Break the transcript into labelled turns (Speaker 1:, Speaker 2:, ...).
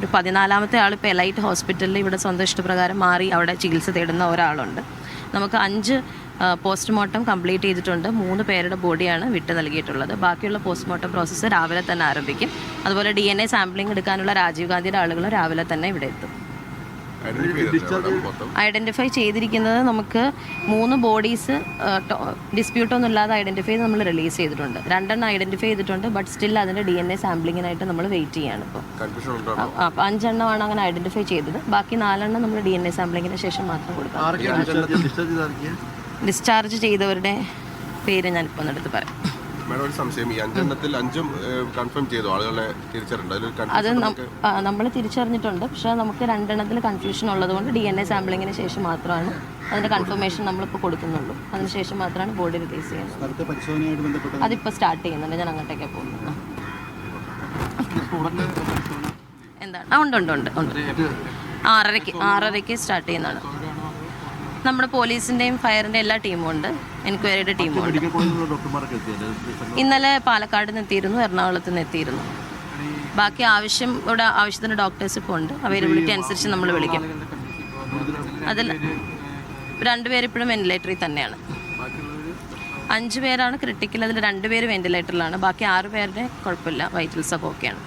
Speaker 1: ഒരു 14ാമത്തെ ആൾ ഇപ്പോൾ എലൈറ്റ് ഹോസ്പിറ്റലിൽ ഇവിടെ സ്വന്തം ഇഷ്ടപ്രകാരം മാറി അവിടെ ചികിത്സ തേടുന്ന ഒരാളുണ്ട്. നമുക്ക് 5 പോസ്റ്റ്മോർട്ടം കംപ്ലീറ്റ് ചെയ്തിട്ടുണ്ട്. 3 പേരുടെ ബോഡിയാണ് വിട്ട് നൽകിയിട്ടുള്ളത്. ബാക്കിയുള്ള പോസ്റ്റ്മോർട്ടം പ്രോസസ്സ് രാവിലെ തന്നെ ആരംഭിക്കും. അതുപോലെ DNA സാമ്പിളിംഗ് എടുക്കാനുള്ള രാജീവ് ഗാന്ധിയുടെ ആളുകൾ രാവിലെ തന്നെ ഇവിടെ എത്തും. ഐഡൻറ്റിഫൈ ചെയ്തിരിക്കുന്നത് നമുക്ക് 3 ബോഡീസ് ഡിസ്പ്യൂട്ടൊന്നും ഇല്ലാതെ ഐഡൻറ്റിഫൈ ചെയ്ത് നമ്മൾ റിലീസ് ചെയ്തിട്ടുണ്ട്. 2 ഐഡൻറ്റിഫൈ ചെയ്തിട്ടുണ്ട്. ബട്ട് സ്റ്റിൽ അതിൻ്റെ DNA സാമ്പിളിങ്ങിനായിട്ട് നമ്മൾ വെയിറ്റ് ചെയ്യാണ്. അപ്പോൾ 5 എണ്ണമാണ് അങ്ങനെ ഐഡൻറ്റിഫൈ ചെയ്തത്. ബാക്കി 4 നമ്മൾ DNA സാമ്പിളിങ്ങിന് ശേഷം മാത്രം കൊടുക്കാം. ഡിസ്ചാർജ് ചെയ്തവരുടെ പേര് ഞാനിപ്പോൾ ഒന്നെടുത്ത് പറയാം.
Speaker 2: ഒരു സംശയം, ഈ 5 എണ്ണത്തിൽ 5ഉം കൺഫേം ചെയ്തു, ആളുകളെ തിരിച്ചറിഞ്ഞിട്ടുണ്ട്?
Speaker 1: അത് നമ്മൾ തിരിച്ചറിഞ്ഞിട്ടുണ്ട്. പക്ഷേ നമുക്ക് 2 എണ്ണത്തിൽ കൺഫ്യൂഷൻ ഉള്ളതുകൊണ്ട് DNA സാമ്പിളിങ്ങിന് ശേഷം മാത്രമാണ് അതിൻ്റെ കൺഫർമേഷൻ നമ്മളിപ്പോൾ കൊടുക്കുന്നുള്ളൂ. അതിനുശേഷം മാത്രമാണ് ബോഡി റിലീസ് ചെയ്യുന്നത്. അതിപ്പോൾ സ്റ്റാർട്ട് ചെയ്യുന്നുണ്ട്. ഞാൻ അങ്ങോട്ടേക്കാണ് പോകുന്നത്. എന്താണ്? ഉണ്ട്. 6:30 സ്റ്റാർട്ട് ചെയ്യുന്നതാണ്. നമ്മുടെ പോലീസിൻ്റെയും ഫയറിൻ്റെയും എല്ലാ ടീമും ഉണ്ട്. എൻക്വയറിയുടെ ടീമും ഉണ്ട്. ഇന്നലെ പാലക്കാട് നിന്ന് എത്തിയിരുന്നു, എറണാകുളത്ത് നിന്ന് എത്തിയിരുന്നു. ബാക്കി ഇവിടെ ആവശ്യത്തിന് ഡോക്ടേഴ്സ് ഇപ്പോൾ ഉണ്ട്. അവൈലബിലിറ്റി അനുസരിച്ച് നമ്മൾ വിളിക്കും. അതിൽ 2 പേര് ഇപ്പോഴും വെന്റിലേറ്ററിൽ തന്നെയാണ്. 5 പേരാണ് ക്രിട്ടിക്കൽ. അതിൽ 2 പേര് വെന്റിലേറ്ററിലാണ്. ബാക്കി 6 പേരുടെ കുഴപ്പമില്ല, വൈറ്റൽസൊക്കെ ഓക്കെയാണ്.